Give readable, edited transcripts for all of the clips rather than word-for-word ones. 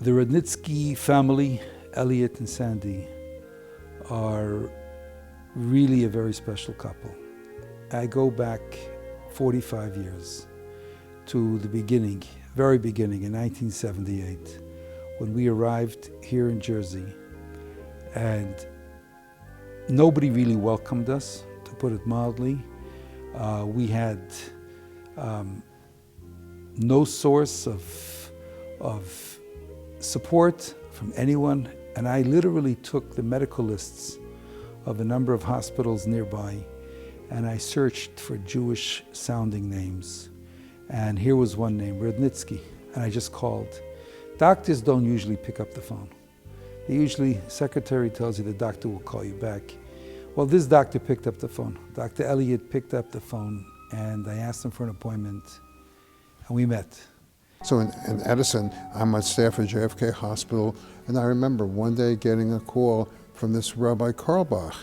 The Rudnitzky family, Elliot and Sandy, are really a very special couple. I go back 45 years to the beginning, very beginning in 1978, when we arrived here in Jersey, and nobody really welcomed us, to put it mildly. We had no source of support from anyone, and I literally took the medical lists of a number of hospitals nearby, and I searched for Jewish sounding names. And here was one name, Rudnitzky, and I just called. Doctors don't usually pick up the phone. They usually, secretary tells you the doctor will call you back. Well, this doctor picked up the phone. Dr. Elliot picked up the phone, and I asked him for an appointment, and we met. So in Edison, I'm on staff at JFK Hospital, and I remember one day getting a call from this Rabbi Carlbach,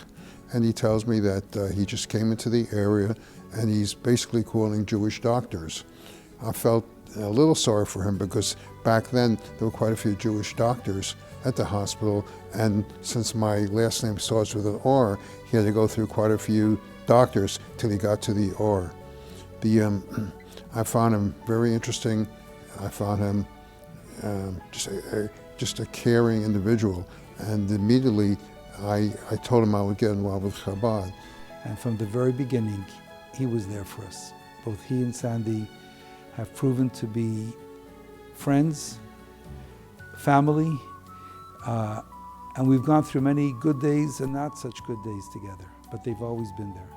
and he tells me that he just came into the area and he's basically calling Jewish doctors. I felt a little sorry for him because back then there were quite a few Jewish doctors at the hospital, and since my last name starts with an R, he had to go through quite a few doctors till he got to the R. I found him very interesting. I found him just a caring individual, and immediately I told him I would get involved with Chabad. And from the very beginning, he was there for us. Both he and Sandy have proven to be friends, family, and we've gone through many good days and not such good days together, but they've always been there.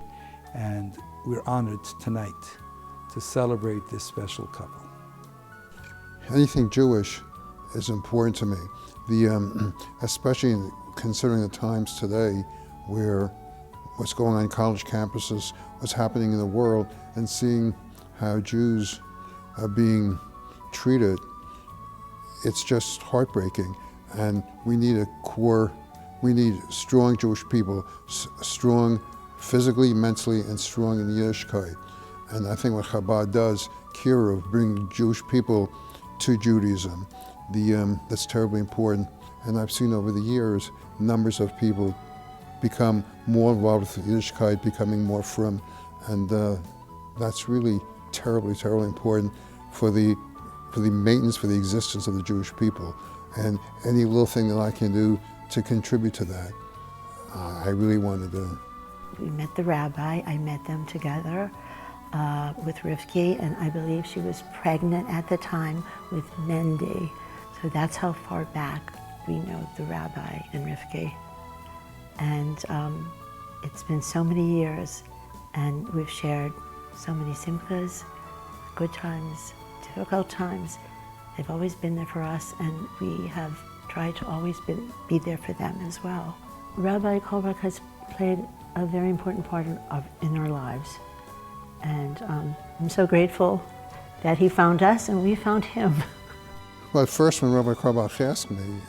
And we're honored tonight to celebrate this special couple. Anything Jewish is important to me. Especially considering the times today where what's going on college campuses, what's happening in the world, and seeing how Jews are being treated, it's just heartbreaking. And we need we need strong Jewish people, strong physically, mentally, and strong in Yiddishkeit. And I think what Chabad does, Kiruv, bringing Jewish people to Judaism, that's terribly important. And I've seen over the years numbers of people become more involved with Yiddishkeit, becoming more frum, and that's really terribly, terribly important for the maintenance, for the existence of the Jewish people. And any little thing that I can do to contribute to that, I really want to do. We met the rabbi. I met them together with Rivki, and I believe she was pregnant at the time with Mendy. So that's how far back we know the rabbi and Rivki. And it's been so many years, and we've shared so many simchas, good times, difficult times. They've always been there for us, and we have tried to always be there for them as well. Rabbi Kolbach has played a very important part in our lives. And I'm so grateful that he found us and we found him. Well, at first when Rabbi Korbach asked me,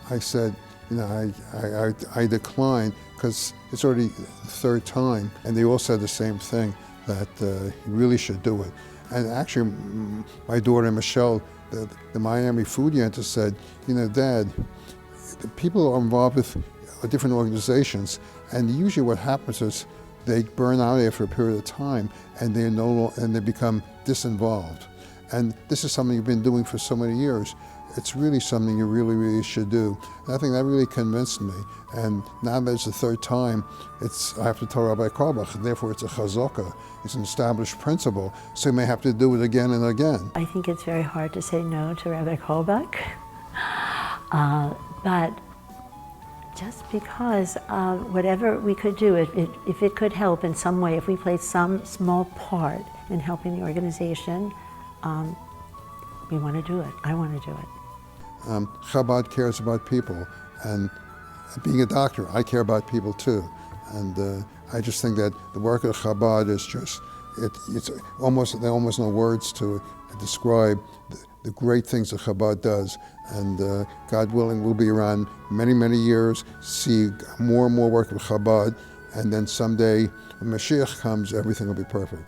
I said, I declined because it's already the third time, and they all said the same thing, that he really should do it. And actually, my daughter Michelle, the Miami food yenta, said, Dad, the people are involved with different organizations, and usually what happens is they burn out after a period of time, and they become disinvolved. And this is something you've been doing for so many years. It's really something you really, really should do. And I think that really convinced me. And now that it's the third time, I have to tell Rabbi Korbach, and therefore it's a chazaka, it's an established principle, so you may have to do it again and again. I think it's very hard to say no to Rabbi Korbach, but just because whatever we could do, if it could help in some way, if we played some small part in helping the organization, we want to do it. I want to do it. Chabad cares about people, and being a doctor, I care about people too. And I just think that the work of Chabad is just, there are almost no words to describe the great things that Chabad does. And God willing, we'll be around many, many years, see more and more work of Chabad, and then someday when Mashiach comes, everything will be perfect.